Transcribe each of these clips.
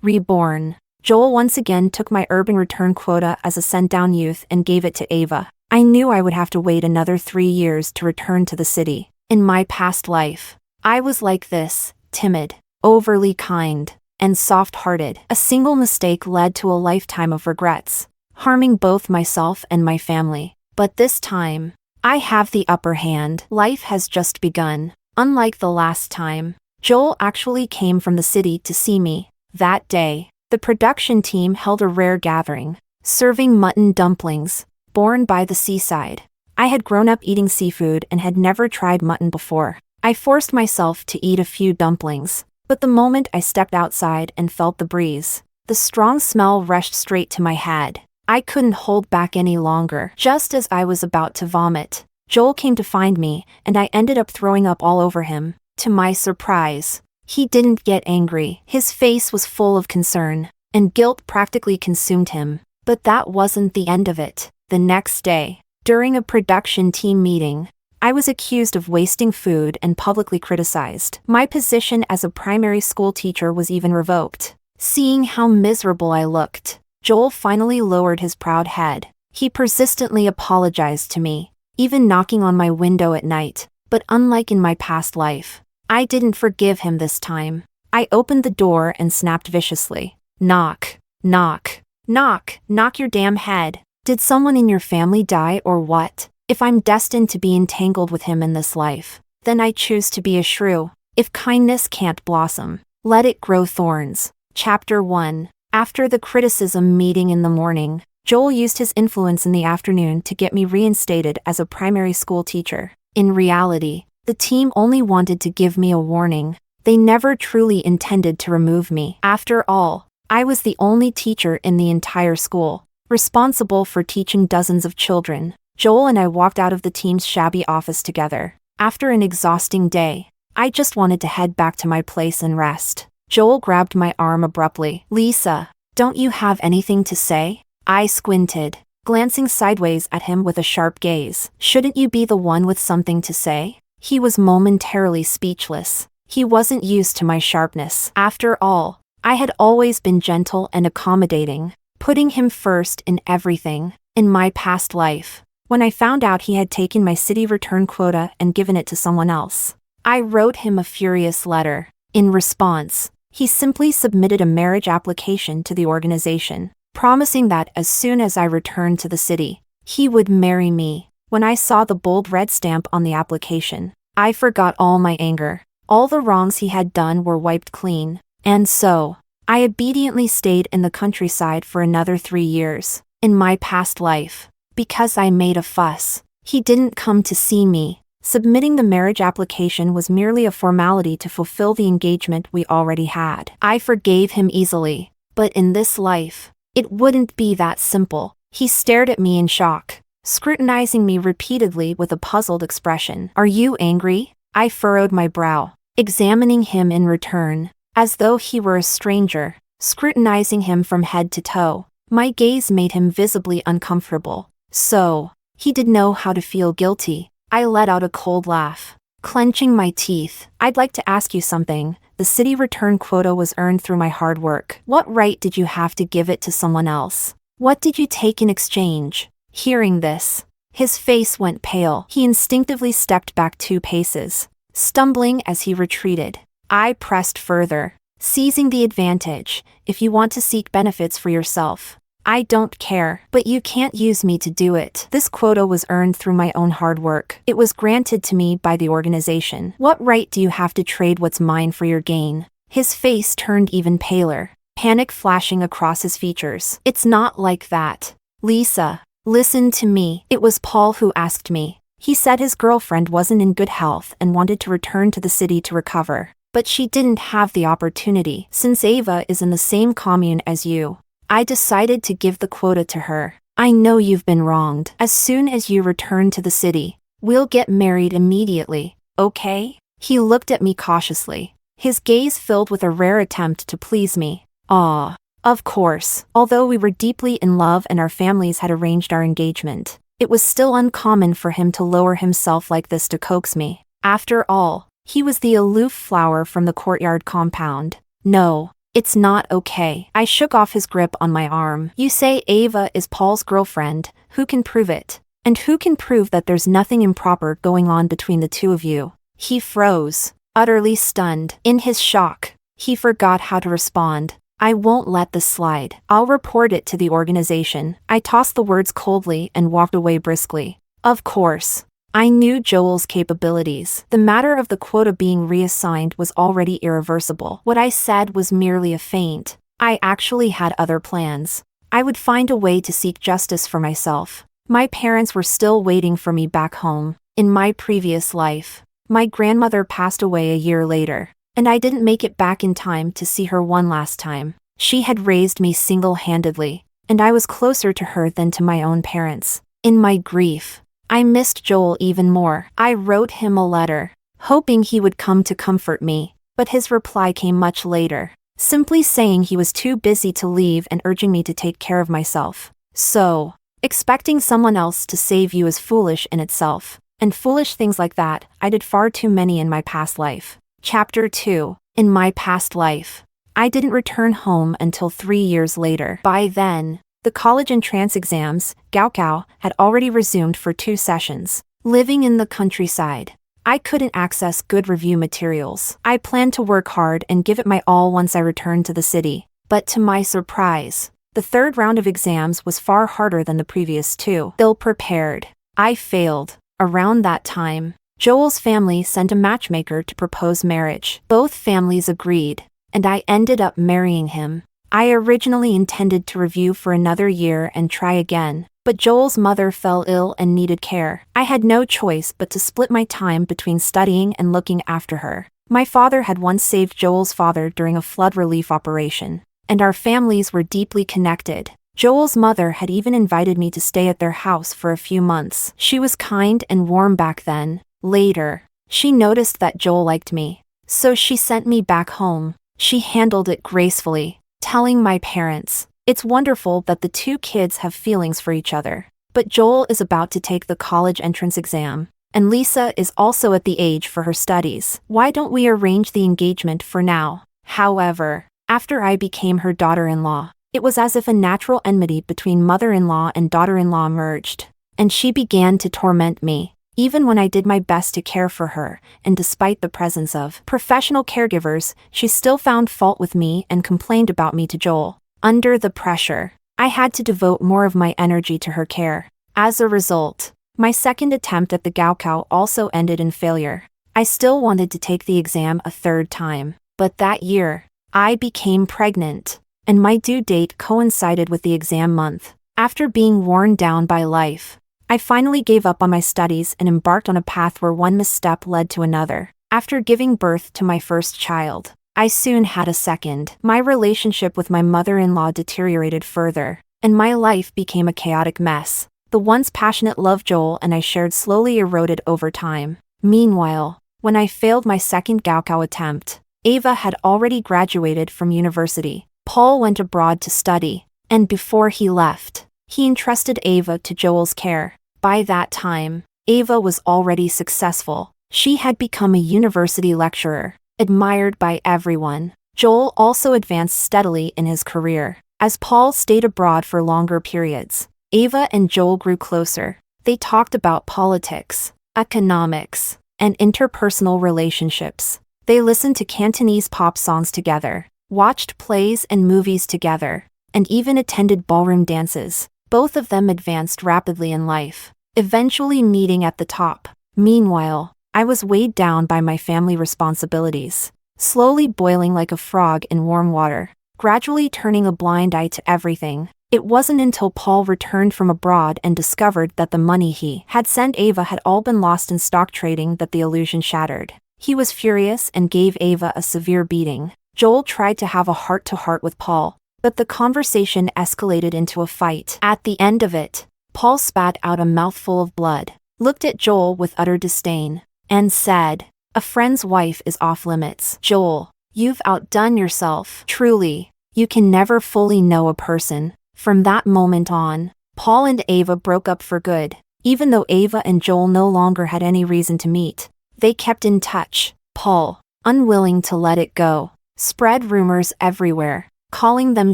Reborn. Joel once again took my urban return quota as a sent-down youth and gave it to Ava. I knew I would have to wait another 3 years to return to the city. In my past life, I was like this, timid, overly kind, and soft-hearted. A single mistake led to a lifetime of regrets, harming both myself and my family. But this time, I have the upper hand. Life has just begun. Unlike the last time, Joel actually came from the city to see me. That day, the production team held a rare gathering, serving mutton dumplings, born by the seaside. I had grown up eating seafood and had never tried mutton before. I forced myself to eat a few dumplings, but the moment I stepped outside and felt the breeze, the strong smell rushed straight to my head. I couldn't hold back any longer. Just as I was about to vomit, Joel came to find me, and I ended up throwing up all over him. To my surprise, he didn't get angry. His face was full of concern, and guilt practically consumed him. But that wasn't the end of it. The next day, during a production team meeting, I was accused of wasting food and publicly criticized. My position as a primary school teacher was even revoked. Seeing how miserable I looked, Joel finally lowered his proud head. He persistently apologized to me, even knocking on my window at night. But unlike in my past life, I didn't forgive him this time. I opened the door and snapped viciously. Knock, knock, knock, knock your damn head. Did someone in your family die or what? If I'm destined to be entangled with him in this life, then I choose to be a shrew. If kindness can't blossom, let it grow thorns. Chapter 1. After the criticism meeting in the morning, Joel used his influence in the afternoon to get me reinstated as a primary school teacher. In reality, the team only wanted to give me a warning. They never truly intended to remove me. After all, I was the only teacher in the entire school, responsible for teaching dozens of children. Joel and I walked out of the team's shabby office together. After an exhausting day, I just wanted to head back to my place and rest. Joel grabbed my arm abruptly. Lisa, don't you have anything to say? I squinted, glancing sideways at him with a sharp gaze. Shouldn't you be the one with something to say? He was momentarily speechless. He wasn't used to my sharpness. After all, I had always been gentle and accommodating, putting him first in everything. In my past life, when I found out he had taken my city return quota and given it to someone else, I wrote him a furious letter. In response, he simply submitted a marriage application to the organization, promising that as soon as I returned to the city, he would marry me. When I saw the bold red stamp on the application, I forgot all my anger. All the wrongs he had done were wiped clean. And so, I obediently stayed in the countryside for another 3 years. In my past life, because I made a fuss, he didn't come to see me. Submitting the marriage application was merely a formality to fulfill the engagement we already had. I forgave him easily, but in this life, it wouldn't be that simple. He stared at me in shock, scrutinizing me repeatedly with a puzzled expression. Are you angry? I furrowed my brow, examining him in return, as though he were a stranger, scrutinizing him from head to toe. My gaze made him visibly uncomfortable. So, he did know how to feel guilty. I let out a cold laugh, clenching my teeth. I'd like to ask you something. The city return quota was earned through my hard work. What right did you have to give it to someone else? What did you take in exchange? Hearing this, his face went pale. He instinctively stepped back 2 paces, stumbling as he retreated. I pressed further, seizing the advantage. If you want to seek benefits for yourself, I don't care, but you can't use me to do it. This quota was earned through my own hard work. It was granted to me by the organization. What right do you have to trade what's mine for your gain? His face turned even paler, panic flashing across his features. It's not like that. Lisa, listen to me. It was Paul who asked me. He said his girlfriend wasn't in good health and wanted to return to the city to recover. But she didn't have the opportunity. Since Ava is in the same commune as you, I decided to give the quota to her. I know you've been wronged. As soon as you return to the city, we'll get married immediately, okay? He looked at me cautiously, his gaze filled with a rare attempt to please me. Of course. Although we were deeply in love and our families had arranged our engagement, it was still uncommon for him to lower himself like this to coax me. After all, he was the aloof flower from the courtyard compound. No, It's not okay. I shook off his grip on my arm. You say Ava is Paul's girlfriend. Who can prove it? And who can prove that there's nothing improper going on between the two of you? He froze, utterly stunned. In his shock, he forgot how to respond. I won't let this slide. I'll report it to the organization. I tossed the words coldly and walked away briskly. Of course. I knew Joel's capabilities. The matter of the quota being reassigned was already irreversible. What I said was merely a feint. I actually had other plans. I would find a way to seek justice for myself. My parents were still waiting for me back home. In my previous life, my grandmother passed away a year later, and I didn't make it back in time to see her one last time. She had raised me single-handedly, and I was closer to her than to my own parents. In my grief, I missed Joel even more. I wrote him a letter, hoping he would come to comfort me, but his reply came much later, simply saying he was too busy to leave and urging me to take care of myself. So, expecting someone else to save you is foolish in itself, and foolish things like that, I did far too many in my past life. Chapter 2. In my past life, I didn't return home until 3 years later. By then, the college entrance exams, Gaokao, had already resumed for 2 sessions. Living in the countryside, I couldn't access good review materials. I planned to work hard and give it my all once I returned to the city. But to my surprise, the 3rd round of exams was far harder than the previous 2. Ill-prepared, I failed. Around that time, Joel's family sent a matchmaker to propose marriage. Both families agreed, and I ended up marrying him. I originally intended to review for another year and try again, but Joel's mother fell ill and needed care. I had no choice but to split my time between studying and looking after her. My father had once saved Joel's father during a flood relief operation, and our families were deeply connected. Joel's mother had even invited me to stay at their house for a few months. She was kind and warm back then. Later, she noticed that Joel liked me, so she sent me back home. She handled it gracefully, telling my parents, "It's wonderful that the 2 kids have feelings for each other, but Joel is about to take the college entrance exam, and Lisa is also at the age for her studies. Why don't we arrange the engagement for now?" However, after I became her daughter-in-law, it was as if a natural enmity between mother-in-law and daughter-in-law emerged, and she began to torment me. Even when I did my best to care for her, and despite the presence of professional caregivers, she still found fault with me and complained about me to Joel. Under the pressure, I had to devote more of my energy to her care. As a result, my second attempt at the Gaokao also ended in failure. I still wanted to take the exam a 3rd time, but that year, I became pregnant, and my due date coincided with the exam month. After being worn down by life, I finally gave up on my studies and embarked on a path where one misstep led to another. After giving birth to my first child, I soon had a second. My relationship with my mother-in-law deteriorated further, and my life became a chaotic mess. The once passionate love Joel and I shared slowly eroded over time. Meanwhile, when I failed my second Gaokao attempt, Ava had already graduated from university. Paul went abroad to study, and before he left, he entrusted Ava to Joel's care. By that time, Ava was already successful. She had become a university lecturer, admired by everyone. Joel also advanced steadily in his career. As Paul stayed abroad for longer periods, Ava and Joel grew closer. They talked about politics, economics, and interpersonal relationships. They listened to Cantonese pop songs together, watched plays and movies together, and even attended ballroom dances. Both of them advanced rapidly in life, eventually meeting at the top. Meanwhile, I was weighed down by my family responsibilities, slowly boiling like a frog in warm water, gradually turning a blind eye to everything. It wasn't until Paul returned from abroad and discovered that the money he had sent Ava had all been lost in stock trading that the illusion shattered. He was furious and gave Ava a severe beating. Joel tried to have a heart-to-heart with Paul, but the conversation escalated into a fight. At the end of it, Paul spat out a mouthful of blood, looked at Joel with utter disdain, and said, "A friend's wife is off limits. Joel, you've outdone yourself. Truly, you can never fully know a person." From that moment on, Paul and Ava broke up for good. Even though Ava and Joel no longer had any reason to meet, they kept in touch. Paul, unwilling to let it go, spread rumors everywhere, calling them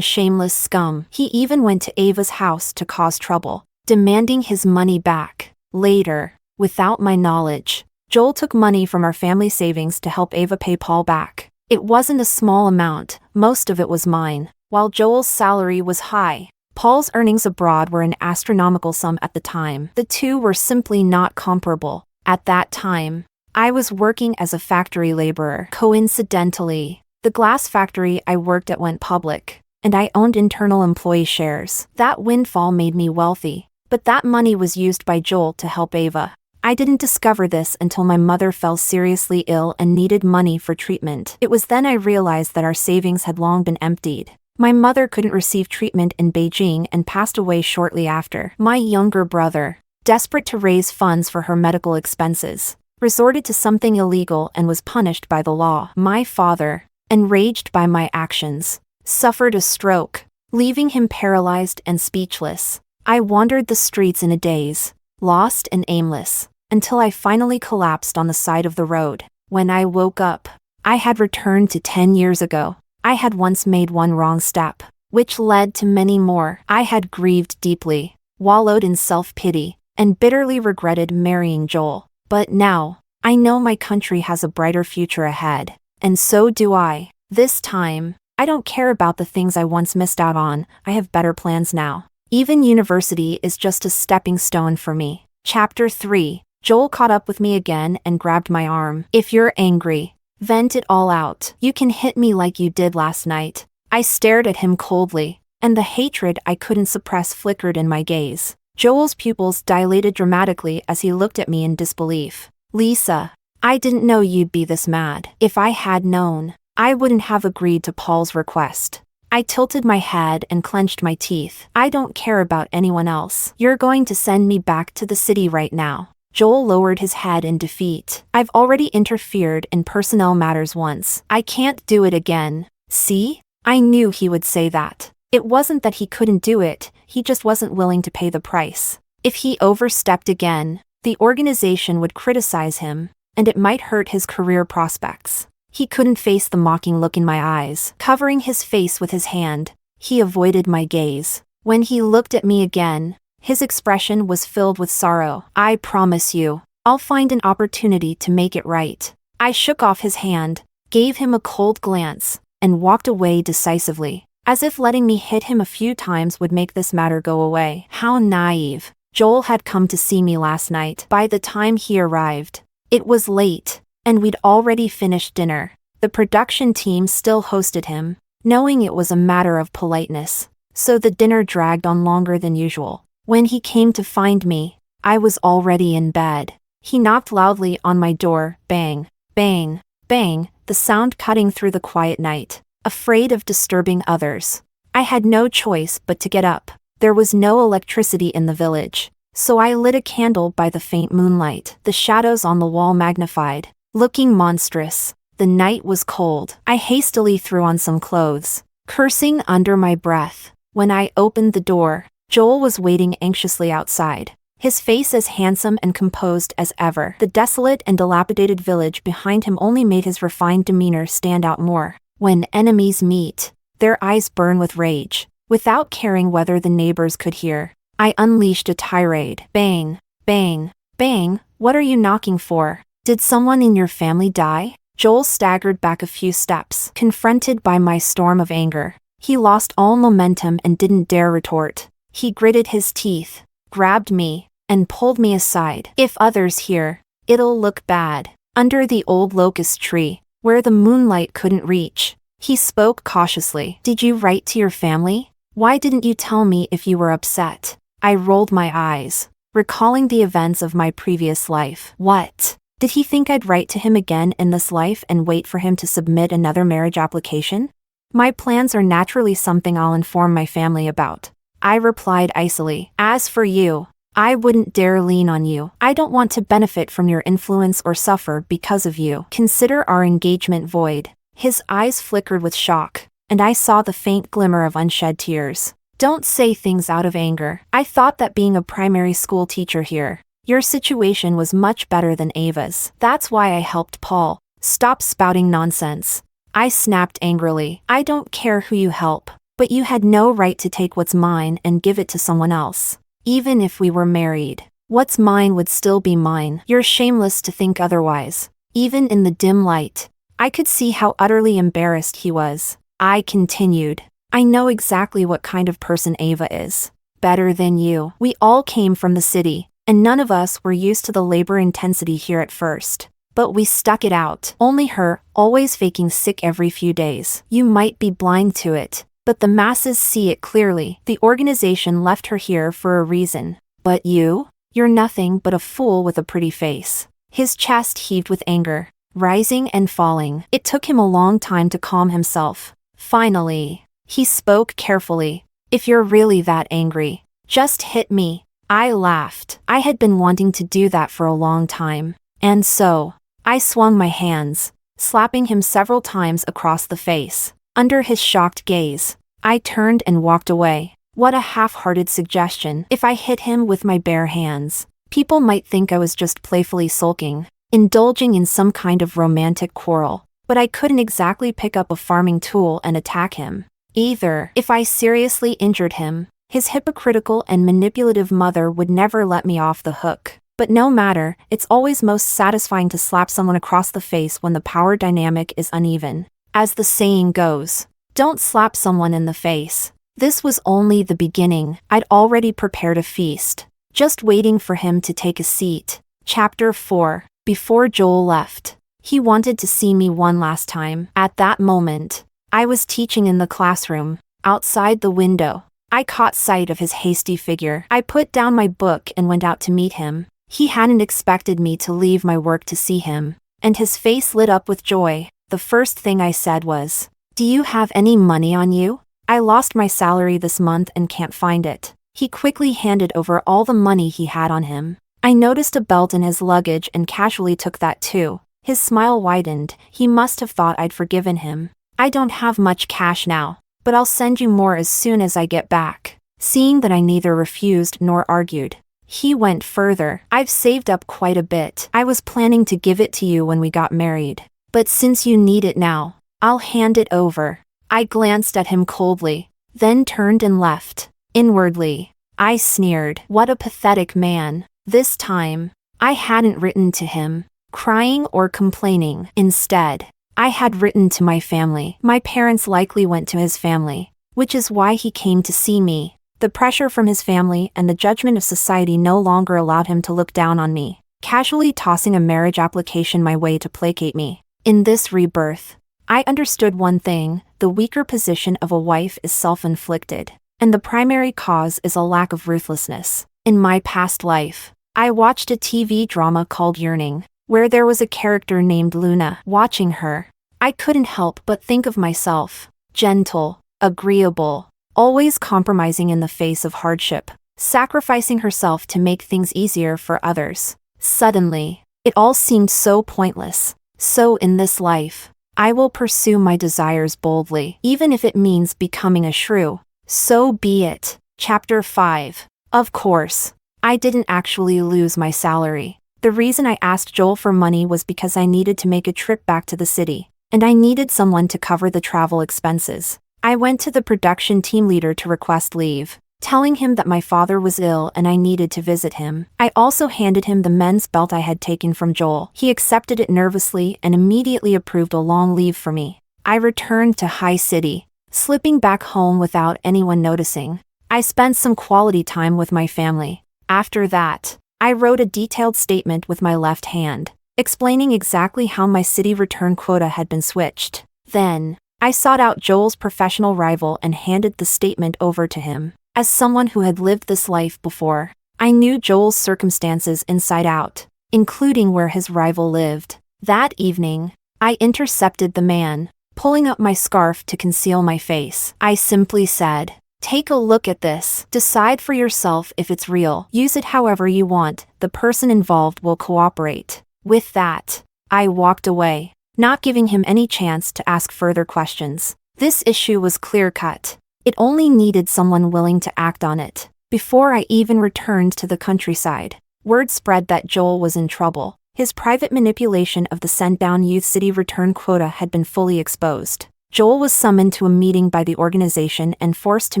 shameless scum. He even went to Ava's house to cause trouble, demanding his money back. Later, without my knowledge, Joel took money from our family savings to help Ava pay Paul back. It wasn't a small amount, most of it was mine. While Joel's salary was high, Paul's earnings abroad were an astronomical sum at the time. The two were simply not comparable. At that time, I was working as a factory laborer. Coincidentally, the glass factory I worked at went public, and I owned internal employee shares. That windfall made me wealthy, but that money was used by Joel to help Ava. I didn't discover this until my mother fell seriously ill and needed money for treatment. It was then I realized that our savings had long been emptied. My mother couldn't receive treatment in Beijing and passed away shortly after. My younger brother, desperate to raise funds for her medical expenses, resorted to something illegal and was punished by the law. My father, enraged by my actions, suffered a stroke, leaving him paralyzed and speechless. I wandered the streets in a daze, lost and aimless, until I finally collapsed on the side of the road. When I woke up, I had returned to 10 years ago. I had once made one wrong step, which led to many more. I had grieved deeply, wallowed in self-pity, and bitterly regretted marrying Joel. But now, I know my country has a brighter future ahead, and so do I. This time, I don't care about the things I once missed out on. I have better plans now. Even university is just a stepping stone for me. Chapter 3. Joel caught up with me again and grabbed my arm. If you're angry, vent it all out. You can hit me like you did last night. I stared at him coldly, and the hatred I couldn't suppress flickered in my gaze. Joel's pupils dilated dramatically as he looked at me in disbelief. Lisa, I didn't know you'd be this mad. If I had known, I wouldn't have agreed to Paul's request. I tilted my head and clenched my teeth. I don't care about anyone else. You're going to send me back to the city right now. Joel lowered his head in defeat. I've already interfered in personnel matters once. I can't do it again. See? I knew he would say that. It wasn't that he couldn't do it, he just wasn't willing to pay the price. If he overstepped again, the organization would criticize him, and it might hurt his career prospects. He couldn't face the mocking look in my eyes. Covering his face with his hand, he avoided my gaze. When he looked at me again, his expression was filled with sorrow. I promise you, I'll find an opportunity to make it right. I shook off his hand, gave him a cold glance, and walked away decisively, as if letting me hit him a few times would make this matter go away. How naive. Joel had come to see me last night. By the time he arrived, it was late, and we'd already finished dinner. The production team still hosted him, knowing it was a matter of politeness, so the dinner dragged on longer than usual. When he came to find me, I was already in bed. He knocked loudly on my door, bang, bang, bang, the sound cutting through the quiet night. Afraid of disturbing others, I had no choice but to get up. There was no electricity in the village, so I lit a candle by the faint moonlight. The shadows on the wall magnified, looking monstrous. The night was cold. I hastily threw on some clothes, cursing under my breath. When I opened the door, Joel was waiting anxiously outside, his face as handsome and composed as ever. The desolate and dilapidated village behind him only made his refined demeanor stand out more. When enemies meet, their eyes burn with rage. Without caring whether the neighbors could hear, I unleashed a tirade. Bang, bang, bang, what are you knocking for? Did someone in your family die? Joel staggered back a few steps, confronted by my storm of anger. He lost all momentum and didn't dare retort. He gritted his teeth, grabbed me, and pulled me aside. If others hear, it'll look bad. Under the old locust tree, where the moonlight couldn't reach, he spoke cautiously. Did you write to your family? Why didn't you tell me if you were upset? I rolled my eyes, recalling the events of my previous life. What? Did he think I'd write to him again in this life and wait for him to submit another marriage application? My plans are naturally something I'll inform my family about, I replied icily. As for you, I wouldn't dare lean on you. I don't want to benefit from your influence or suffer because of you. Consider our engagement void. His eyes flickered with shock, and I saw the faint glimmer of unshed tears. Don't say things out of anger. I thought that being a primary school teacher here, your situation was much better than Ava's. That's why I helped Paul. Stop spouting nonsense. I snapped angrily. I don't care who you help, but you had no right to take what's mine and give it to someone else. Even if we were married, what's mine would still be mine. You're shameless to think otherwise. Even in the dim light, I could see how utterly embarrassed he was. I continued. I know exactly what kind of person Ava is. Better than you. We all came from the city, and none of us were used to the labor intensity here at first. But we stuck it out. Only her, always faking sick every few days. You might be blind to it, but the masses see it clearly. The organization left her here for a reason. But you? You're nothing but a fool with a pretty face. His chest heaved with anger, rising and falling. It took him a long time to calm himself. Finally, he spoke carefully. If you're really that angry, just hit me. I laughed. I had been wanting to do that for a long time. And so, I swung my hands, slapping him several times across the face. Under his shocked gaze, I turned and walked away. What a half-hearted suggestion. If I hit him with my bare hands, people might think I was just playfully sulking, indulging in some kind of romantic quarrel. But I couldn't exactly pick up a farming tool and attack him. Either. If I seriously injured him, his hypocritical and manipulative mother would never let me off the hook. But no matter, it's always most satisfying to slap someone across the face when the power dynamic is uneven. As the saying goes, don't slap someone in the face. This was only the beginning. I'd already prepared a feast, just waiting for him to take a seat. Chapter 4. Before Joel left, he wanted to see me one last time. At that moment, I was teaching in the classroom. Outside the window, I caught sight of his hasty figure. I put down my book and went out to meet him. He hadn't expected me to leave my work to see him, and his face lit up with joy. The first thing I said was, "Do you have any money on you? I lost my salary this month and can't find it." He quickly handed over all the money he had on him. I noticed a belt in his luggage and casually took that too. His smile widened. He must have thought I'd forgiven him. "I don't have much cash now, but I'll send you more as soon as I get back." Seeing that I neither refused nor argued, he went further. "I've saved up quite a bit. I was planning to give it to you when we got married. But since you need it now, I'll hand it over." I glanced at him coldly, then turned and left. Inwardly, I sneered. What a pathetic man. This time, I hadn't written to him, crying or complaining. Instead, I had written to my family. My parents likely went to his family, which is why he came to see me. The pressure from his family and the judgment of society no longer allowed him to look down on me, casually tossing a marriage application my way to placate me. In this rebirth, I understood one thing: the weaker position of a wife is self-inflicted, and the primary cause is a lack of ruthlessness. In my past life, I watched a TV drama called Yearning, where there was a character named Luna. Watching her, I couldn't help but think of myself, gentle, agreeable, always compromising in the face of hardship, sacrificing herself to make things easier for others. Suddenly, it all seemed so pointless. So in this life, I will pursue my desires boldly, even if it means becoming a shrew. So be it. Chapter 5. Of course, I didn't actually lose my salary. The reason I asked Joel for money was because I needed to make a trip back to the city, and I needed someone to cover the travel expenses. I went to the production team leader to request leave, telling him that my father was ill and I needed to visit him. I also handed him the men's belt I had taken from Joel. He accepted it nervously and immediately approved a long leave for me. I returned to High City, slipping back home without anyone noticing. I spent some quality time with my family. After that, I wrote a detailed statement with my left hand, explaining exactly how my city return quota had been switched. Then, I sought out Joel's professional rival and handed the statement over to him. As someone who had lived this life before, I knew Joel's circumstances inside out, including where his rival lived. That evening, I intercepted the man, pulling up my scarf to conceal my face. I simply said, "Take a look at this. Decide for yourself if it's real. Use it however you want. The person involved will cooperate." With that, I walked away, not giving him any chance to ask further questions. This issue was clear-cut. It only needed someone willing to act on it. Before I even returned to the countryside, word spread that Joel was in trouble. His private manipulation of the sent-down youth city return quota had been fully exposed. Joel was summoned to a meeting by the organization and forced to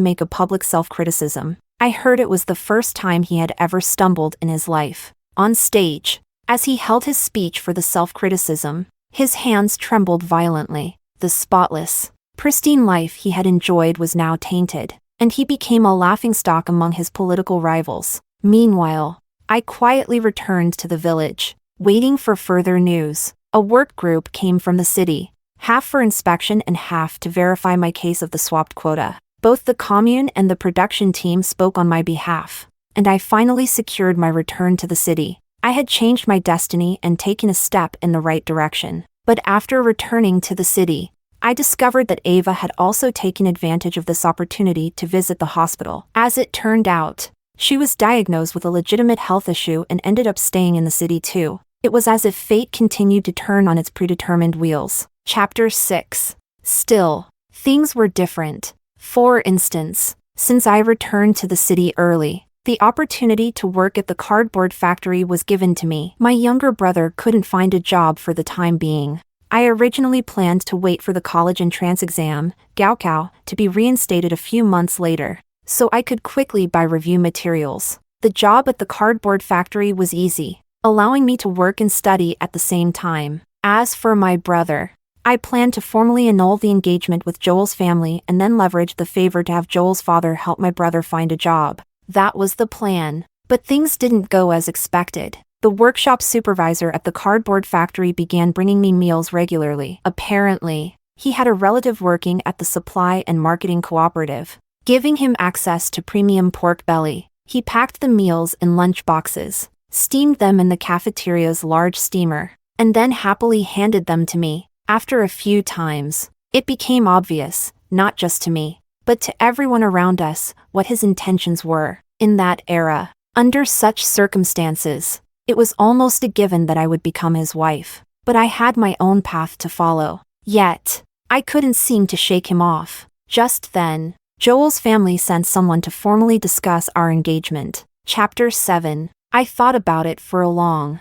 make a public self-criticism. I heard it was the first time he had ever stumbled in his life. On stage, as he held his speech for the self-criticism, his hands trembled violently. The spotless, pristine life he had enjoyed was now tainted, and he became a laughingstock among his political rivals. Meanwhile, I quietly returned to the village, waiting for further news. A work group came from the city, half for inspection and half to verify my case of the swapped quota. Both the commune and the production team spoke on my behalf, and I finally secured my return to the city. I had changed my destiny and taken a step in the right direction. But after returning to the city, I discovered that Ava had also taken advantage of this opportunity to visit the hospital. As it turned out, she was diagnosed with a legitimate health issue and ended up staying in the city too. It was as if fate continued to turn on its predetermined wheels. Chapter 6. Still, things were different. For instance, since I returned to the city early, the opportunity to work at the cardboard factory was given to me. My younger brother couldn't find a job for the time being. I originally planned to wait for the college entrance exam, Gaokao, to be reinstated a few months later, so I could quickly buy review materials. The job at the cardboard factory was easy, allowing me to work and study at the same time. As for my brother, I planned to formally annul the engagement with Joel's family and then leverage the favor to have Joel's father help my brother find a job. That was the plan. But things didn't go as expected. The workshop supervisor at the cardboard factory began bringing me meals regularly. Apparently, he had a relative working at the supply and marketing cooperative, giving him access to premium pork belly. He packed the meals in lunch boxes, steamed them in the cafeteria's large steamer, and then happily handed them to me. After a few times, it became obvious, not just to me, but to everyone around us, what his intentions were. In that era, under such circumstances, it was almost a given that I would become his wife. But I had my own path to follow. Yet, I couldn't seem to shake him off. Just then, Joel's family sent someone to formally discuss our engagement. Chapter 7. I thought about it for a long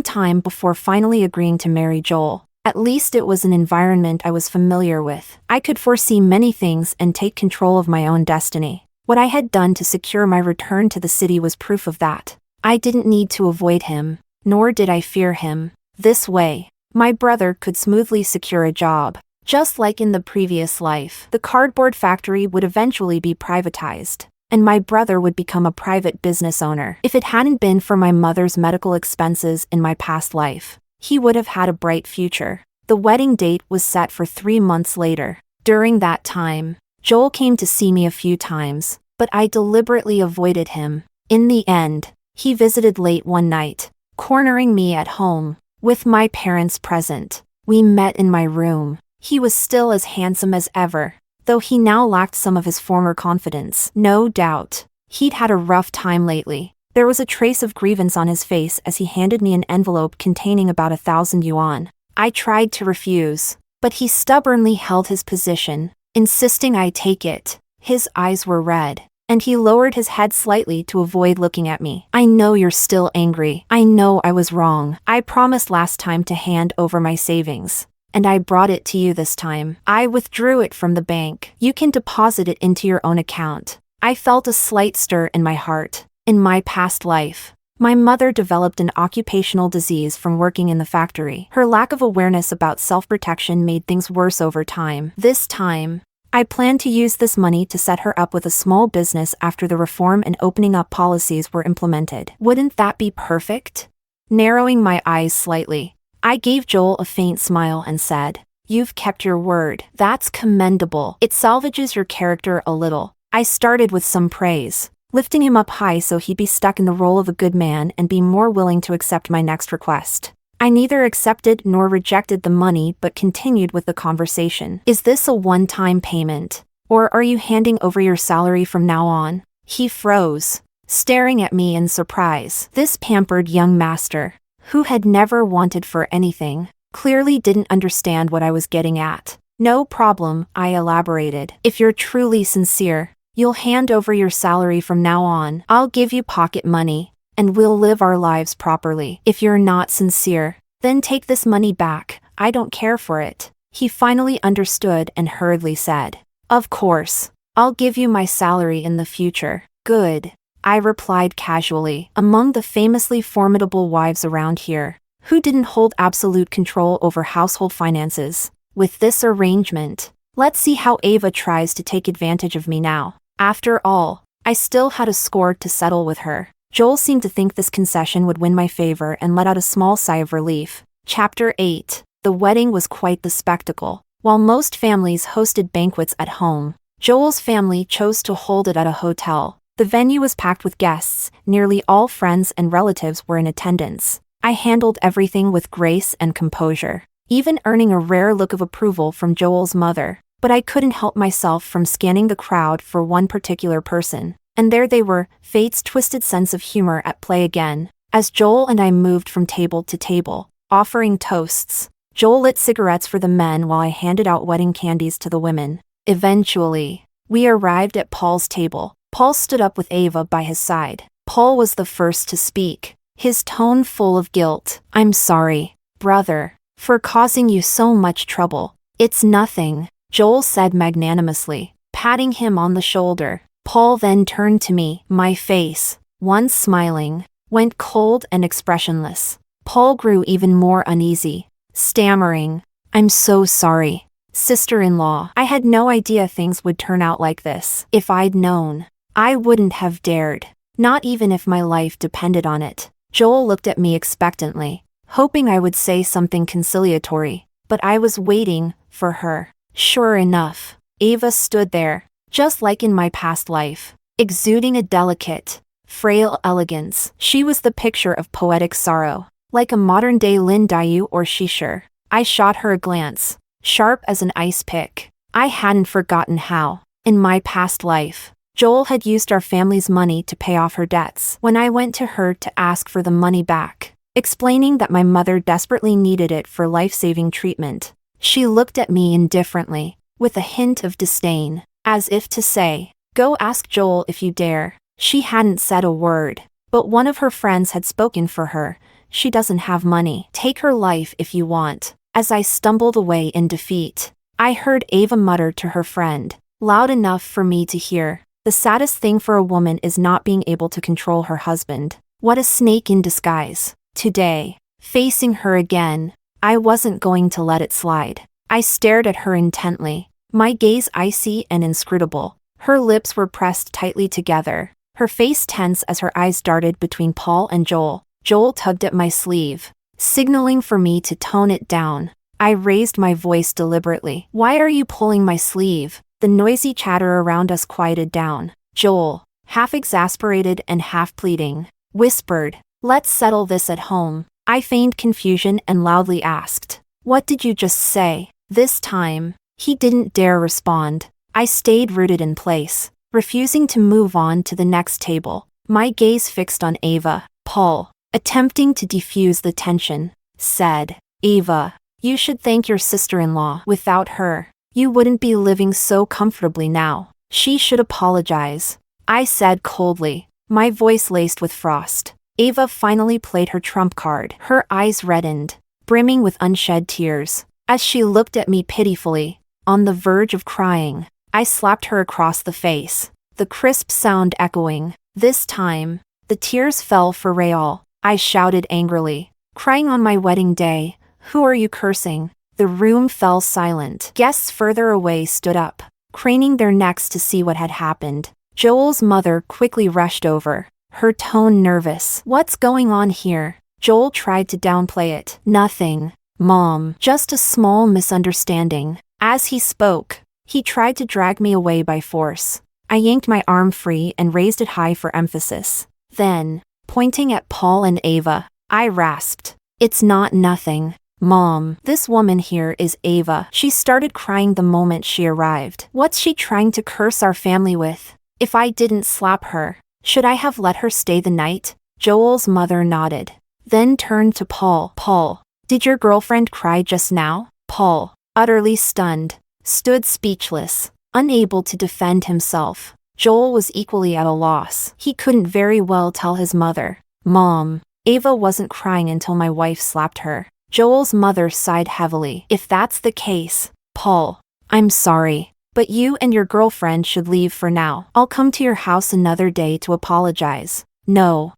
time before finally agreeing to marry Joel. At least it was an environment I was familiar with. I could foresee many things and take control of my own destiny. What I had done to secure my return to the city was proof of that. I didn't need to avoid him, nor did I fear him. This way, my brother could smoothly secure a job. Just like in the previous life, the cardboard factory would eventually be privatized, and my brother would become a private business owner. If it hadn't been for my mother's medical expenses in my past life, he would have had a bright future. The wedding date was set for 3 months later. During that time, Joel came to see me a few times, but I deliberately avoided him. In the end, he visited late one night, cornering me at home. With my parents present, we met in my room. He was still as handsome as ever, though he now lacked some of his former confidence. No doubt, he'd had a rough time lately. There was a trace of grievance on his face as he handed me an envelope containing about 1,000 yuan. I tried to refuse, but he stubbornly held his position, insisting I take it. His eyes were red, and he lowered his head slightly to avoid looking at me. I know you're still angry. I know I was wrong. I promised last time to hand over my savings, and I brought it to you this time. I withdrew it from the bank. You can deposit it into your own account. I felt a slight stir in my heart. In my past life, my mother developed an occupational disease from working in the factory. Her lack of awareness about self-protection made things worse over time. This time, I planned to use this money to set her up with a small business after the reform and opening up policies were implemented. Wouldn't that be perfect? Narrowing my eyes slightly, I gave Joel a faint smile and said, "You've kept your word. That's commendable. It salvages your character a little." I started with some praise, lifting him up high so he'd be stuck in the role of a good man and be more willing to accept my next request. I neither accepted nor rejected the money but continued with the conversation. "Is this a one-time payment, or are you handing over your salary from now on?" He froze, staring at me in surprise. This pampered young master, who had never wanted for anything, clearly didn't understand what I was getting at. "No problem," I elaborated. "If you're truly sincere, you'll hand over your salary from now on. I'll give you pocket money, and we'll live our lives properly. If you're not sincere, then take this money back. I don't care for it. He finally understood and hurriedly said, "Of course. I'll give you my salary in the future." "Good," I replied casually. Among the famously formidable wives around here, who didn't hold absolute control over household finances? With this arrangement, let's see how Ava tries to take advantage of me now. After all, I still had a score to settle with her. Joel seemed to think this concession would win my favor and let out a small sigh of relief. Chapter 8. The wedding was quite the spectacle. While most families hosted banquets at home, Joel's family chose to hold it at a hotel. The venue was packed with guests, nearly all friends and relatives were in attendance. I handled everything with grace and composure, even earning a rare look of approval from Joel's mother. But I couldn't help myself from scanning the crowd for one particular person. And there they were, fate's twisted sense of humor at play again. As Joel and I moved from table to table, offering toasts, Joel lit cigarettes for the men while I handed out wedding candies to the women. Eventually, we arrived at Paul's table. Paul stood up with Ava by his side. Paul was the first to speak, his tone full of guilt. "I'm sorry, brother, for causing you so much trouble." "It's nothing," Joel said magnanimously, patting him on the shoulder. Paul then turned to me. My face, once smiling, went cold and expressionless. Paul grew even more uneasy, stammering, "I'm so sorry, sister-in-law. I had no idea things would turn out like this. If I'd known, I wouldn't have dared, not even if my life depended on it." Joel looked at me expectantly, hoping I would say something conciliatory, but I was waiting for her. Sure enough, Ava stood there, just like in my past life, exuding a delicate, frail elegance. She was the picture of poetic sorrow, like a modern-day Lin Dayu or Shishir. I shot her a glance, sharp as an ice pick. I hadn't forgotten how, in my past life, Joel had used our family's money to pay off her debts. When I went to her to ask for the money back, explaining that my mother desperately needed it for life-saving treatment, she looked at me indifferently, with a hint of disdain, as if to say, "Go ask Joel if you dare." She hadn't said a word, but one of her friends had spoken for her. "She doesn't have money. Take her life if you want." As I stumbled away in defeat, I heard Ava mutter to her friend, loud enough for me to hear, "The saddest thing for a woman is not being able to control her husband." What a snake in disguise. Today, facing her again, I wasn't going to let it slide. I stared at her intently, my gaze icy and inscrutable. Her lips were pressed tightly together, her face tense as her eyes darted between Paul and Joel. Joel tugged at my sleeve, signaling for me to tone it down. I raised my voice deliberately. "Why are you pulling my sleeve?" The noisy chatter around us quieted down. Joel, half exasperated and half pleading, whispered, "Let's settle this at home." I feigned confusion and loudly asked, "What did you just say?" This time, he didn't dare respond. I stayed rooted in place, refusing to move on to the next table, my gaze fixed on Ava. Paul, attempting to defuse the tension, said, "Ava, you should thank your sister-in-law. Without her, you wouldn't be living so comfortably now. She should apologize." I said coldly, my voice laced with frost. Ava finally played her trump card. Her eyes reddened, brimming with unshed tears. As she looked at me pitifully, on the verge of crying, I slapped her across the face, the crisp sound echoing. This time, the tears fell for real. I shouted angrily, "Crying on my wedding day? Who are you cursing?" The room fell silent. Guests further away stood up, craning their necks to see what had happened. Joel's mother quickly rushed over, her tone nervous. "What's going on here?" Joel tried to downplay it. "Nothing, Mom, just a small misunderstanding." As he spoke, he tried to drag me away by force. I yanked my arm free and raised it high for emphasis. Then, pointing at Paul and Ava, I rasped, "It's not nothing, Mom. This woman here is Ava." She started crying the moment she arrived. "What's she trying to curse our family with? If I didn't slap her, should I have let her stay the night?" Joel's mother nodded, then turned to Paul. "Paul, did your girlfriend cry just now?" Paul, utterly stunned, stood speechless, unable to defend himself. Joel was equally at a loss. He couldn't very well tell his mother. Mom. Ava wasn't crying until my wife slapped her. Joel's mother sighed heavily. If that's the case, Paul, I'm sorry, but you and your girlfriend should leave for now. I'll come to your house another day to apologize. No,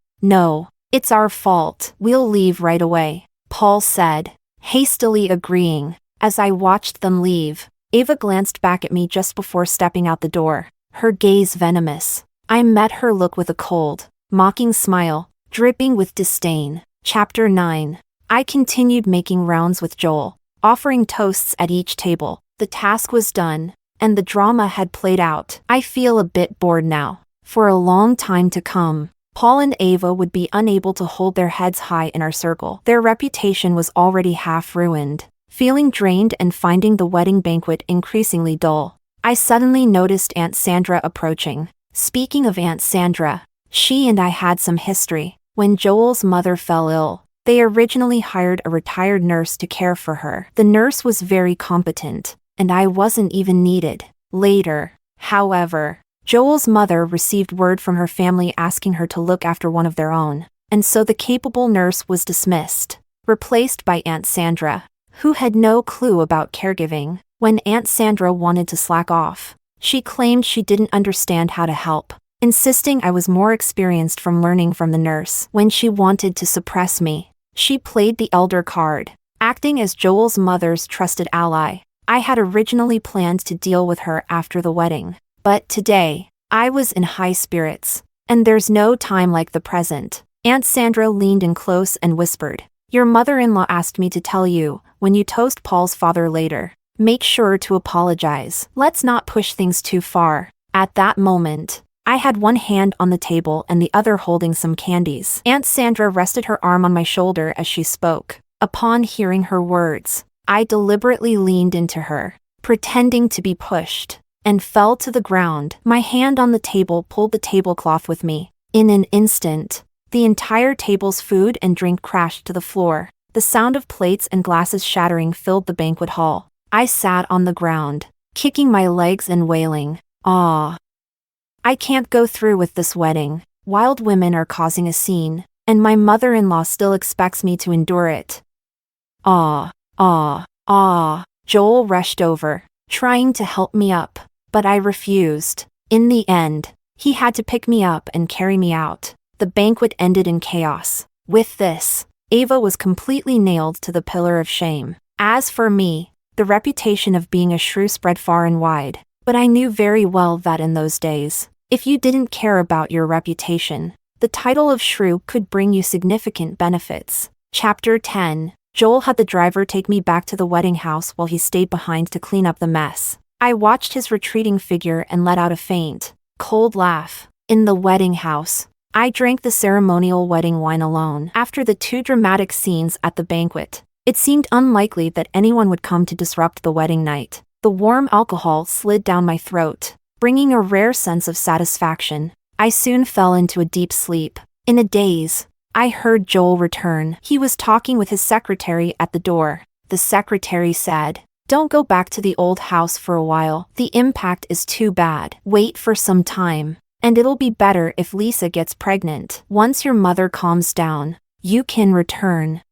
it's our fault. We'll leave right away, Paul said, hastily agreeing. As I watched them leave, Ava glanced back at me just before stepping out the door, her gaze venomous. I met her look with a cold, mocking smile, dripping with disdain. Chapter 9. I continued making rounds with Joel, offering toasts at each table. The task was done, and the drama had played out. I feel a bit bored now. For a long time to come, Paul and Ava would be unable to hold their heads high in our circle. Their reputation was already half ruined. Feeling drained and finding the wedding banquet increasingly dull, I suddenly noticed Aunt Sandra approaching. Speaking of Aunt Sandra, she and I had some history. When Joel's mother fell ill, they originally hired a retired nurse to care for her. The nurse was very competent, and I wasn't even needed. Later, however, Joel's mother received word from her family asking her to look after one of their own, and so the capable nurse was dismissed, replaced by Aunt Sandra, who had no clue about caregiving. When Aunt Sandra wanted to slack off, she claimed she didn't understand how to help, insisting I was more experienced from learning from the nurse. When she wanted to suppress me, she played the elder card, acting as Joel's mother's trusted ally. I had originally planned to deal with her after the wedding, but today, I was in high spirits, and there's no time like the present. Aunt Sandra leaned in close and whispered, "Your mother-in-law asked me to tell you, when you toast Paul's father later, make sure to apologize. Let's not push things too far." At that moment, I had one hand on the table and the other holding some candies. Aunt Sandra rested her arm on my shoulder as she spoke. Upon hearing her words, I deliberately leaned into her, pretending to be pushed, and fell to the ground. My hand on the table pulled the tablecloth with me. In an instant, the entire table's food and drink crashed to the floor. The sound of plates and glasses shattering filled the banquet hall. I sat on the ground, kicking my legs and wailing, "Ah! I can't go through with this wedding. Wild women are causing a scene, and my mother-in-law still expects me to endure it." "Ah, ah, ah." Joel rushed over, trying to help me up, but I refused. In the end, he had to pick me up and carry me out. The banquet ended in chaos. With this, Ava was completely nailed to the pillar of shame. As for me, the reputation of being a shrew spread far and wide, but I knew very well that in those days, if you didn't care about your reputation, the title of shrew could bring you significant benefits. Chapter 10. Joel had the driver take me back to the wedding house while he stayed behind to clean up the mess. I watched his retreating figure and let out a faint, cold laugh. In the wedding house, I drank the ceremonial wedding wine alone. After the 2 dramatic scenes at the banquet, it seemed unlikely that anyone would come to disrupt the wedding night. The warm alcohol slid down my throat, bringing a rare sense of satisfaction. I soon fell into a deep sleep. In a daze, I heard Joel return. He was talking with his secretary at the door. The secretary said, "Don't go back to the old house for a while. The impact is too bad. Wait for some time, and it'll be better if Lisa gets pregnant. Once your mother calms down, you can return."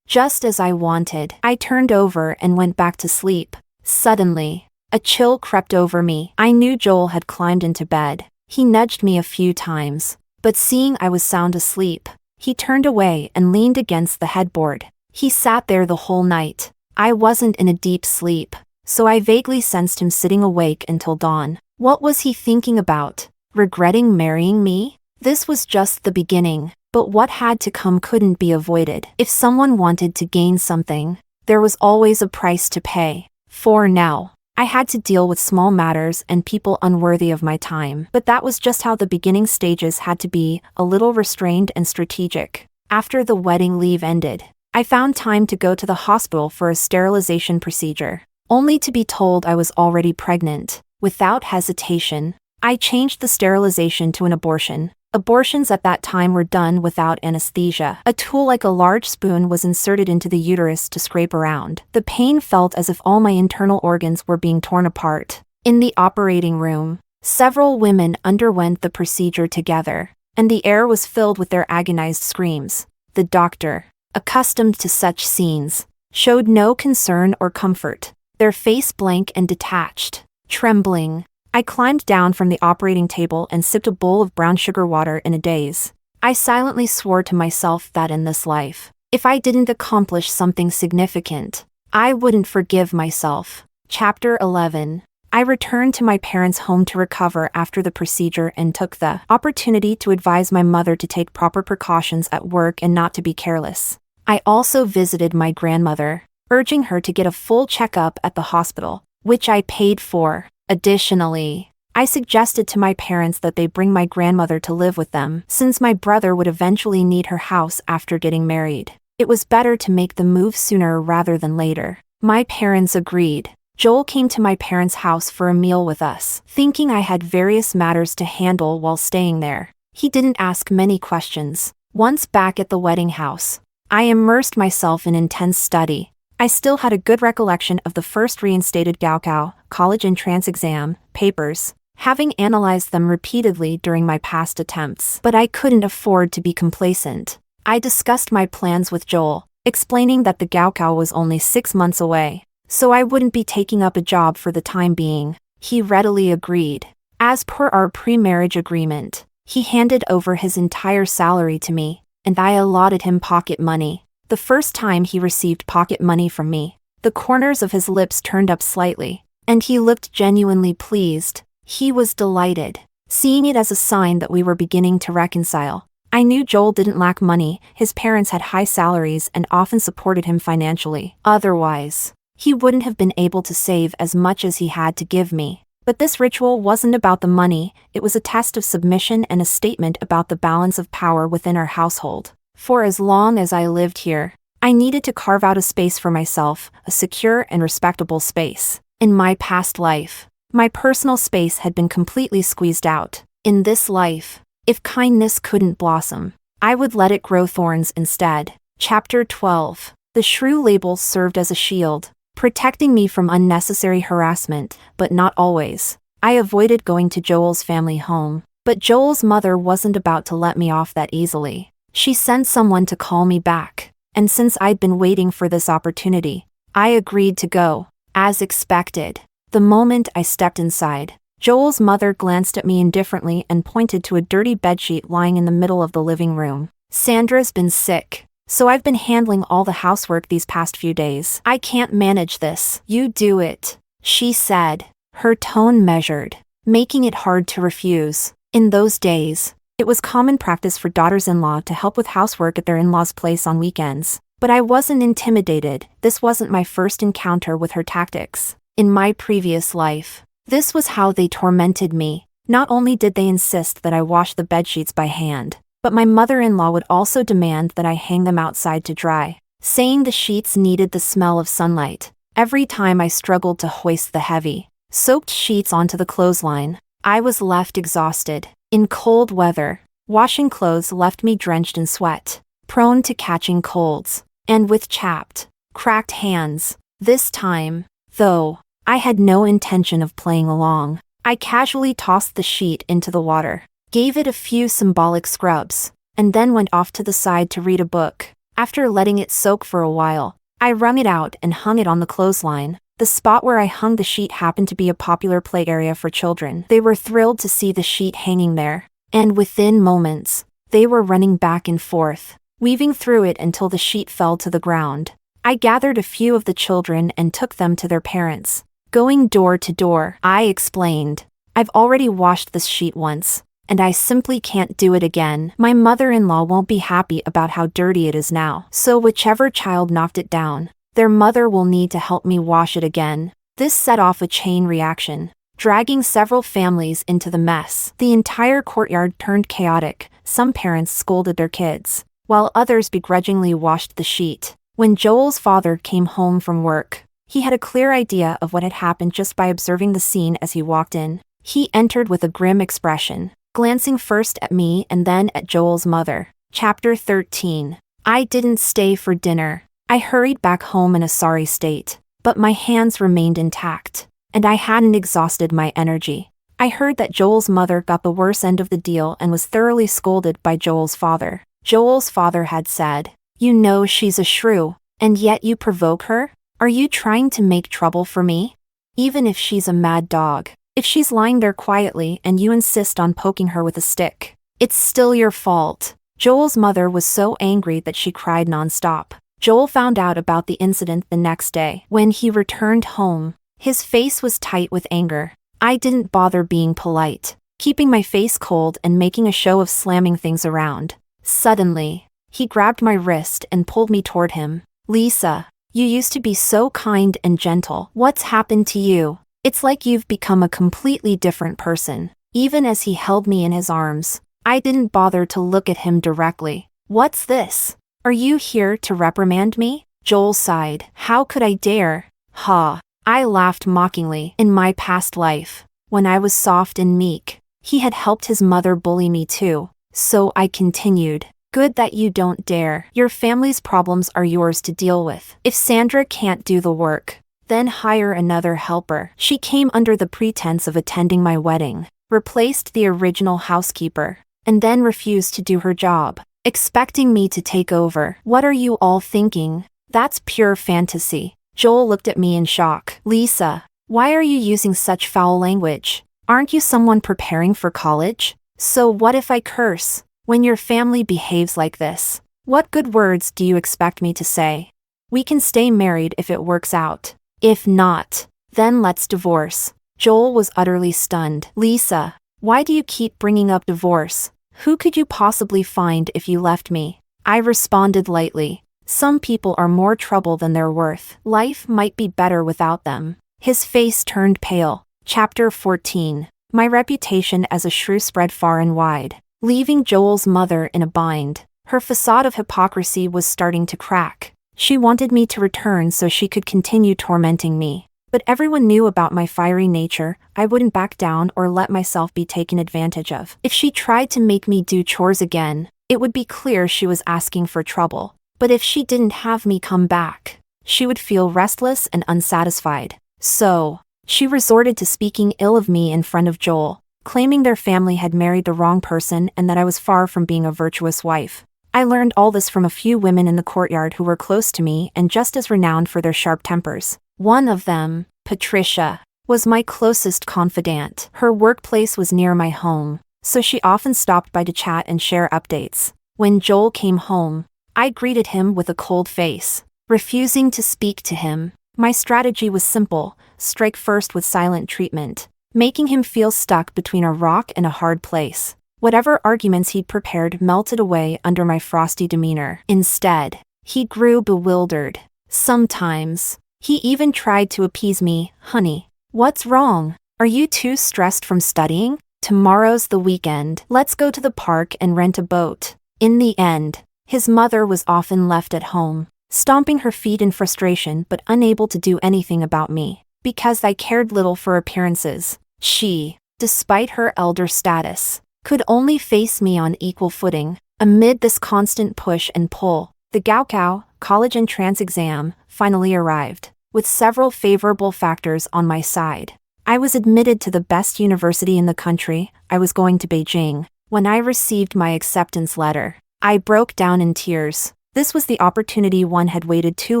Just as I wanted. I turned over and went back to sleep. Suddenly, a chill crept over me. I knew Joel had climbed into bed. He nudged me a few times, but seeing I was sound asleep, he turned away and leaned against the headboard. He sat there the whole night. I wasn't in a deep sleep, so I vaguely sensed him sitting awake until dawn. What was he thinking about? Regretting marrying me? This was just the beginning, but what had to come couldn't be avoided. If someone wanted to gain something, there was always a price to pay. For now, I had to deal with small matters and people unworthy of my time. But that was just how the beginning stages had to be, a little restrained and strategic. After the wedding leave ended, I found time to go to the hospital for a sterilization procedure, only to be told I was already pregnant. Without hesitation, I changed the sterilization to an abortion. Abortions at that time were done without anesthesia. A tool like a large spoon was inserted into the uterus to scrape around. The pain felt as if all my internal organs were being torn apart. In the operating room, several women underwent the procedure together. and the air was filled with their agonized screams. The doctor, accustomed to such scenes, showed no concern or comfort, their face blank and detached. Trembling, I climbed down from the operating table and sipped a bowl of brown sugar water in a daze. I silently swore to myself that in this life, if I didn't accomplish something significant, I wouldn't forgive myself. Chapter 11. I returned to my parents' home to recover after the procedure and took the opportunity to advise my mother to take proper precautions at work and not to be careless. I also visited my grandmother, urging her to get a full checkup at the hospital, which I paid for. Additionally, I suggested to my parents that they bring my grandmother to live with them, since my brother would eventually need her house after getting married. It was better to make the move sooner rather than later. My parents agreed. Joel came to my parents' house for a meal with us, thinking I had various matters to handle while staying there. He didn't ask many questions. Once back at the wedding house, I immersed myself in intense study. I still had a good recollection of the first reinstated Gaokao, college entrance exam, papers, having analyzed them repeatedly during my past attempts. But I couldn't afford to be complacent. I discussed my plans with Joel, explaining that the Gaokao was only 6 months away, so I wouldn't be taking up a job for the time being. He readily agreed. As per our pre-marriage agreement, he handed over his entire salary to me, and I allotted him pocket money. The first time he received pocket money from me, the corners of his lips turned up slightly, and he looked genuinely pleased. He was delighted, seeing it as a sign that we were beginning to reconcile. I knew Joel didn't lack money, his parents had high salaries and often supported him financially. Otherwise, he wouldn't have been able to save as much as he had to give me. But this ritual wasn't about the money, it was a test of submission and a statement about the balance of power within our household. For as long as I lived here, I needed to carve out a space for myself, a secure and respectable space. In my past life, my personal space had been completely squeezed out. In this life, if kindness couldn't blossom, I would let it grow thorns instead. Chapter 12. The shrew label served as a shield, protecting me from unnecessary harassment, but not always. I avoided going to Joel's family home, but Joel's mother wasn't about to let me off that easily. She sent someone to call me back, and since I'd been waiting for this opportunity, I agreed to go. As expected, the moment I stepped inside, Joel's mother glanced at me indifferently and pointed to a dirty bedsheet lying in the middle of the living room. Sandra's been sick, so I've been handling all the housework these past few days. I can't manage this. You do it, she said, her tone measured, making it hard to refuse. In those days, it was common practice for daughters-in-law to help with housework at their in-laws' place on weekends. But I wasn't intimidated. This wasn't my first encounter with her tactics. In my previous life, this was how they tormented me. Not only did they insist that I wash the bedsheets by hand, but my mother-in-law would also demand that I hang them outside to dry, saying the sheets needed the smell of sunlight. Every time I struggled to hoist the heavy, soaked sheets onto the clothesline, I was left exhausted. In cold weather, washing clothes left me drenched in sweat, prone to catching colds, and with chapped, cracked hands. This time, though, I had no intention of playing along. I casually tossed the sheet into the water, gave it a few symbolic scrubs, and then went off to the side to read a book. After letting it soak for a while, I wrung it out and hung it on the clothesline. The spot where I hung the sheet happened to be a popular play area for children. They were thrilled to see the sheet hanging there, and within moments, they were running back and forth, weaving through it until the sheet fell to the ground. I gathered a few of the children and took them to their parents. Going door to door, I explained, I've already washed this sheet once, and I simply can't do it again. My mother-in-law won't be happy about how dirty it is now, so whichever child knocked it down, their mother will need to help me wash it again. This set off a chain reaction, dragging several families into the mess. The entire courtyard turned chaotic. Some parents scolded their kids, while others begrudgingly washed the sheet. When Joel's father came home from work, he had a clear idea of what had happened just by observing the scene as he walked in. He entered with a grim expression, glancing first at me and then at Joel's mother. Chapter 13. I didn't stay for dinner. I hurried back home in a sorry state, but my hands remained intact, and I hadn't exhausted my energy. I heard that Joel's mother got the worst end of the deal and was thoroughly scolded by Joel's father. Joel's father had said, "You know she's a shrew, and yet you provoke her? Are you trying to make trouble for me? Even if she's a mad dog, if she's lying there quietly and you insist on poking her with a stick, it's still your fault." Joel's mother was so angry that she cried nonstop. Joel found out about the incident the next day. When he returned home, his face was tight with anger. I didn't bother being polite, keeping my face cold and making a show of slamming things around. Suddenly, he grabbed my wrist and pulled me toward him. "Lisa, you used to be so kind and gentle. What's happened to you? It's like you've become a completely different person." Even as he held me in his arms, I didn't bother to look at him directly. "What's this? Are you here to reprimand me?" Joel sighed. "How could I dare?" "Ha." I laughed mockingly. In my past life, when I was soft and meek, he had helped his mother bully me too. So I continued. "Good that you don't dare. Your family's problems are yours to deal with. If Sandra can't do the work, then hire another helper." She came under the pretense of attending my wedding, replaced the original housekeeper, and then refused to do her job, expecting me to take over. "What are you all thinking? That's pure fantasy." Joel looked at me in shock. "Lisa, why are you using such foul language? Aren't you someone preparing for college? So what if I curse? When your family behaves like this, what good words do you expect me to say? We can stay married if it works out. If not, then let's divorce." Joel was utterly stunned. "Lisa, why do you keep bringing up divorce? Who could you possibly find if you left me?" I responded lightly. "Some people are more trouble than they're worth. Life might be better without them." His face turned pale. Chapter 14. My reputation as a shrew spread far and wide, leaving Joel's mother in a bind. Her facade of hypocrisy was starting to crack. She wanted me to return so she could continue tormenting me. But everyone knew about my fiery nature. I wouldn't back down or let myself be taken advantage of. If she tried to make me do chores again, it would be clear she was asking for trouble. But if she didn't have me come back, she would feel restless and unsatisfied. So, she resorted to speaking ill of me in front of Joel, claiming their family had married the wrong person and that I was far from being a virtuous wife. I learned all this from a few women in the courtyard who were close to me and just as renowned for their sharp tempers. One of them, Patricia, was my closest confidant. Her workplace was near my home, so she often stopped by to chat and share updates. When Joel came home, I greeted him with a cold face, refusing to speak to him. My strategy was simple: strike first with silent treatment, making him feel stuck between a rock and a hard place. Whatever arguments he'd prepared melted away under my frosty demeanor. Instead, he grew bewildered. Sometimes, he even tried to appease me. "Honey, what's wrong? Are you too stressed from studying? Tomorrow's the weekend. Let's go to the park and rent a boat." In the end, his mother was often left at home, stomping her feet in frustration but unable to do anything about me. Because I cared little for appearances, she, despite her elder status, could only face me on equal footing. Amid this constant push and pull, the Gaokao college entrance exam finally arrived, with several favorable factors on my side. I was admitted to the best university in the country. I was going to Beijing. When I received my acceptance letter, I broke down in tears. This was the opportunity one had waited 2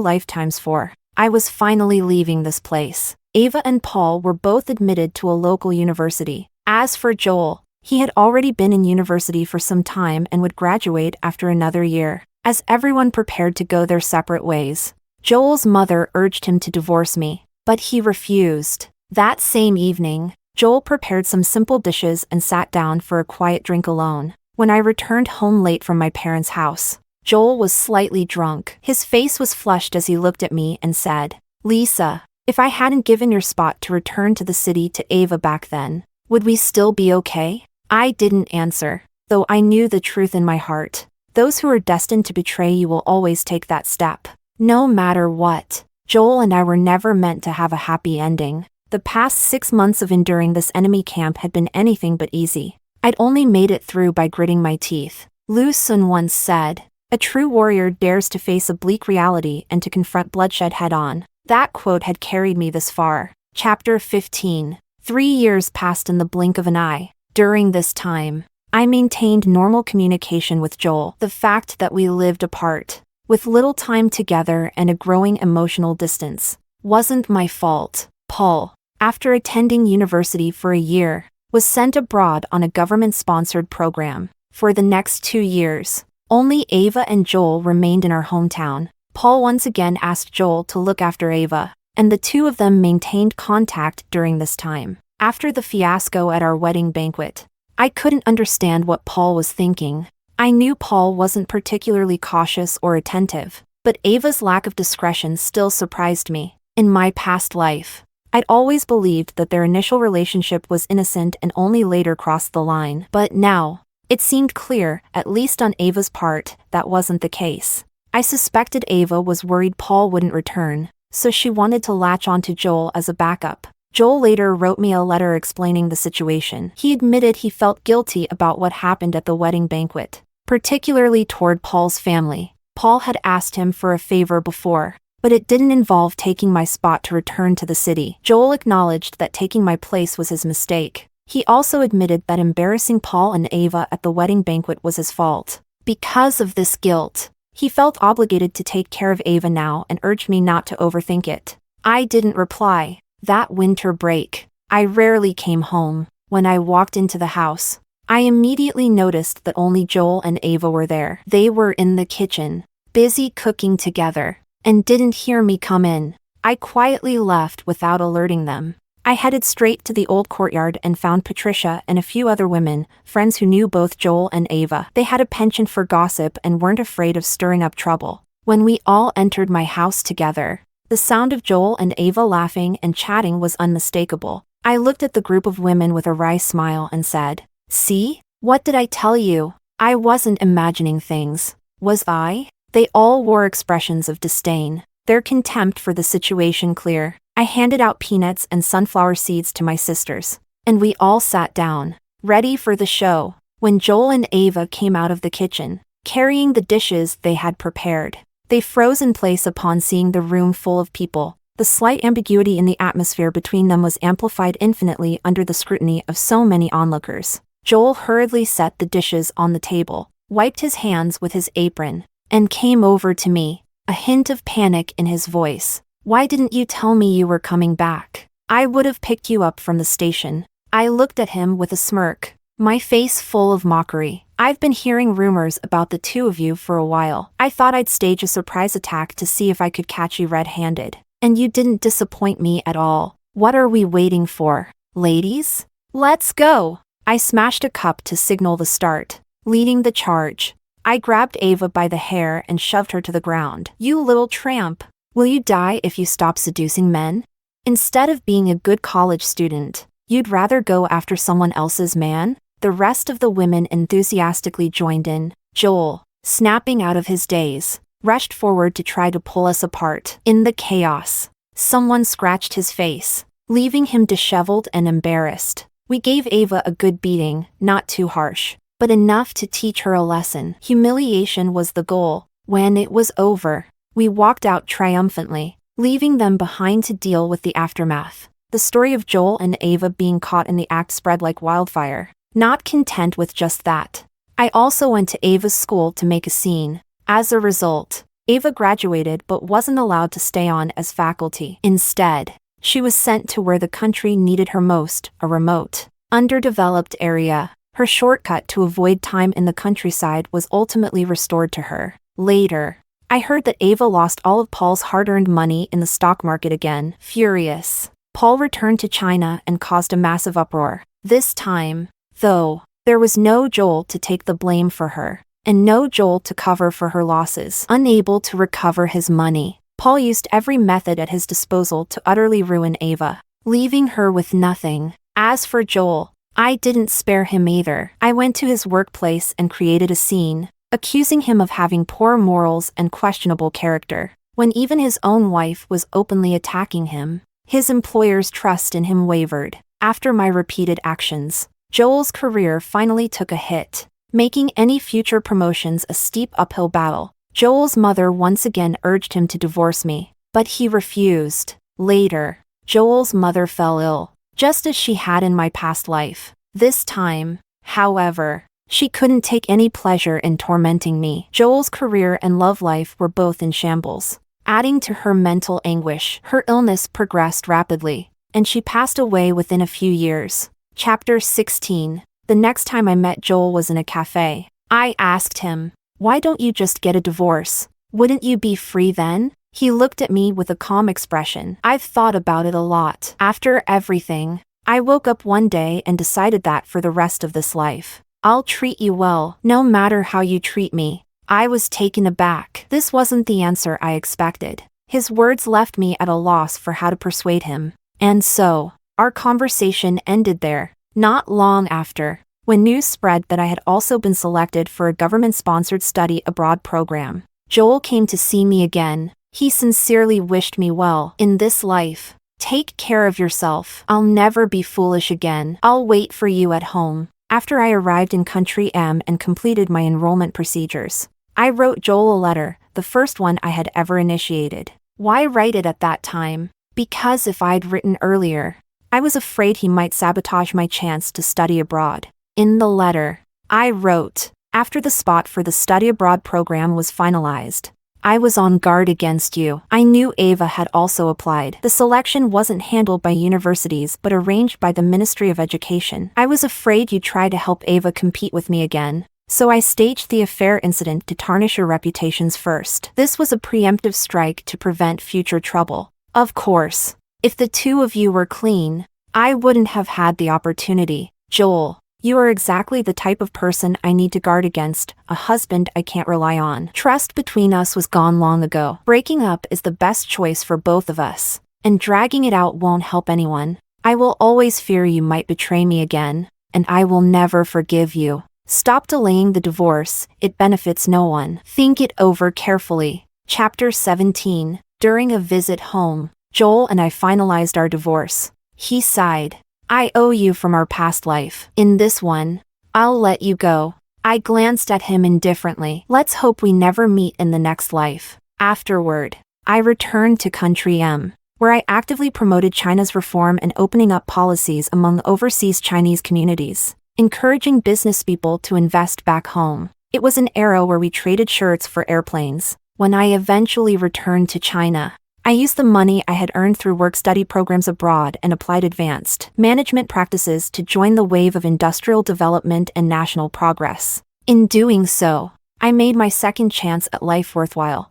lifetimes for. I was finally leaving this place. Ava and Paul were both admitted to a local university. As for Joel, he had already been in university for some time and would graduate after another year. As everyone prepared to go their separate ways, Joel's mother urged him to divorce me, but he refused. That same evening, Joel prepared some simple dishes and sat down for a quiet drink alone. When I returned home late from my parents' house, Joel was slightly drunk. His face was flushed as he looked at me and said, "Lisa, if I hadn't given your spot to return to the city to Ava back then, would we still be okay?" I didn't answer, though I knew the truth in my heart. Those who are destined to betray you will always take that step. No matter what, Joel and I were never meant to have a happy ending. The past 6 months of enduring this enemy camp had been anything but easy. I'd only made it through by gritting my teeth. Lu Sun once said, "A true warrior dares to face a bleak reality and to confront bloodshed head-on." That quote had carried me this far. Chapter 15. 3 years passed in the blink of an eye. During this time, I maintained normal communication with Joel. The fact that we lived apart, with little time together and a growing emotional distance, wasn't my fault. Paul, after attending university for a year, was sent abroad on a government-sponsored program. For the next 2 years, only Ava and Joel remained in our hometown. Paul once again asked Joel to look after Ava, and the two of them maintained contact during this time. After the fiasco at our wedding banquet, I couldn't understand what Paul was thinking. I knew Paul wasn't particularly cautious or attentive, but Ava's lack of discretion still surprised me. In my past life, I'd always believed that their initial relationship was innocent and only later crossed the line. But now, it seemed clear, at least on Ava's part, that wasn't the case. I suspected Ava was worried Paul wouldn't return, so she wanted to latch onto Joel as a backup. Joel later wrote me a letter explaining the situation. He admitted he felt guilty about what happened at the wedding banquet, particularly toward Paul's family. Paul had asked him for a favor before, but it didn't involve taking my spot to return to the city. Joel acknowledged that taking my place was his mistake. He also admitted that embarrassing Paul and Ava at the wedding banquet was his fault. Because of this guilt, he felt obligated to take care of Ava now and urged me not to overthink it. I didn't reply. That winter break, I rarely came home. When I walked into the house, I immediately noticed that only Joel and Ava were there. They were in the kitchen, busy cooking together, and didn't hear me come in. I quietly left without alerting them. I headed straight to the old courtyard and found Patricia and a few other women, friends who knew both Joel and Ava. They had a penchant for gossip and weren't afraid of stirring up trouble. When we all entered my house together, the sound of Joel and Ava laughing and chatting was unmistakable. I looked at the group of women with a wry smile and said, "See? What did I tell you? I wasn't imagining things, was I?" They all wore expressions of disdain, their contempt for the situation clear. I handed out peanuts and sunflower seeds to my sisters, and we all sat down, ready for the show. When Joel and Ava came out of the kitchen, carrying the dishes they had prepared, they froze in place upon seeing the room full of people. The slight ambiguity in the atmosphere between them was amplified infinitely under the scrutiny of so many onlookers. Joel hurriedly set the dishes on the table, wiped his hands with his apron, and came over to me, a hint of panic in his voice. "Why didn't you tell me you were coming back? I would have picked you up from the station." I looked at him with a smirk, my face full of mockery. "I've been hearing rumors about the two of you for a while. I thought I'd stage a surprise attack to see if I could catch you red-handed. And you didn't disappoint me at all. What are we waiting for, ladies? Let's go!" I smashed a cup to signal the start, leading the charge. I grabbed Ava by the hair and shoved her to the ground. "You little tramp! Will you die if you stop seducing men? Instead of being a good college student, you'd rather go after someone else's man?" The rest of the women enthusiastically joined in. Joel, snapping out of his daze, rushed forward to try to pull us apart. In the chaos, someone scratched his face, leaving him disheveled and embarrassed. We gave Ava a good beating, not too harsh, but enough to teach her a lesson. Humiliation was the goal. When it was over, we walked out triumphantly, leaving them behind to deal with the aftermath. The story of Joel and Ava being caught in the act spread like wildfire. Not content with just that, I also went to Ava's school to make a scene. As a result, Ava graduated but wasn't allowed to stay on as faculty. Instead, she was sent to where the country needed her most, a remote, underdeveloped area. Her shortcut to avoid time in the countryside was ultimately restored to her. Later, I heard that Ava lost all of Paul's hard-earned money in the stock market again. Furious, Paul returned to China and caused a massive uproar. This time, though, there was no Joel to take the blame for her, and no Joel to cover for her losses. Unable to recover his money, Paul used every method at his disposal to utterly ruin Ava, leaving her with nothing. As for Joel, I didn't spare him either. I went to his workplace and created a scene, accusing him of having poor morals and questionable character. When even his own wife was openly attacking him, his employer's trust in him wavered. After my repeated actions, Joel's career finally took a hit, making any future promotions a steep uphill battle. Joel's mother once again urged him to divorce me, but he refused. Later, Joel's mother fell ill, just as she had in my past life. This time, however, she couldn't take any pleasure in tormenting me. Joel's career and love life were both in shambles. Adding to her mental anguish, her illness progressed rapidly, and she passed away within a few years. Chapter 16. The next time I met Joel was in a cafe. I asked him, "Why don't you just get a divorce? Wouldn't you be free then?" He looked at me with a calm expression. "I've thought about it a lot. After everything, I woke up one day and decided that for the rest of this life, I'll treat you well, no matter how you treat me." I was taken aback. This wasn't the answer I expected. His words left me at a loss for how to persuade him. And so, our conversation ended there. Not long after, when news spread that I had also been selected for a government-sponsored study abroad program, Joel came to see me again. He sincerely wished me well in this life. "Take care of yourself. I'll never be foolish again. I'll wait for you at home." After I arrived in Country M and completed my enrollment procedures, I wrote Joel a letter, the first one I had ever initiated. Why write it at that time? Because if I'd written earlier, I was afraid he might sabotage my chance to study abroad. In the letter, I wrote, "After the spot for the study abroad program was finalized, I was on guard against you. I knew Ava had also applied. The selection wasn't handled by universities but arranged by the Ministry of Education. I was afraid you'd try to help Ava compete with me again. So I staged the affair incident to tarnish your reputations first. This was a preemptive strike to prevent future trouble. Of course, if the two of you were clean, I wouldn't have had the opportunity. Joel, you are exactly the type of person I need to guard against, a husband I can't rely on. Trust between us was gone long ago. Breaking up is the best choice for both of us, and dragging it out won't help anyone. I will always fear you might betray me again, and I will never forgive you. Stop delaying the divorce, it benefits no one. Think it over carefully." Chapter 17. During a visit home, Joel and I finalized our divorce. He sighed. "I owe you from our past life. In this one, I'll let you go." I glanced at him indifferently. "Let's hope we never meet in the next life." Afterward, I returned to Country M, where I actively promoted China's reform and opening up policies among overseas Chinese communities, encouraging business people to invest back home. It was an era where we traded shirts for airplanes. When I eventually returned to China, I used the money I had earned through work-study programs abroad and applied advanced management practices to join the wave of industrial development and national progress. In doing so, I made my second chance at life worthwhile.